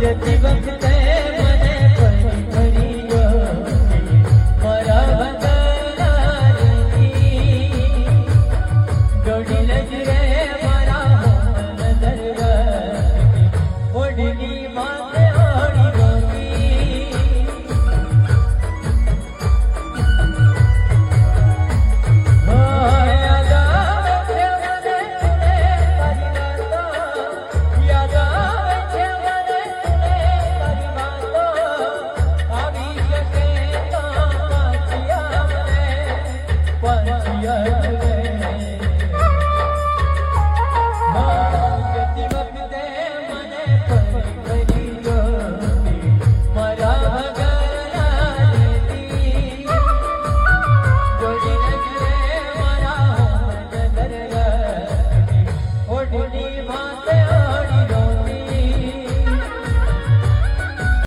जती वखते मने परी परियो मरा बंदरानी जोड़ी लजरे मरा नजर ओढ़नी माथे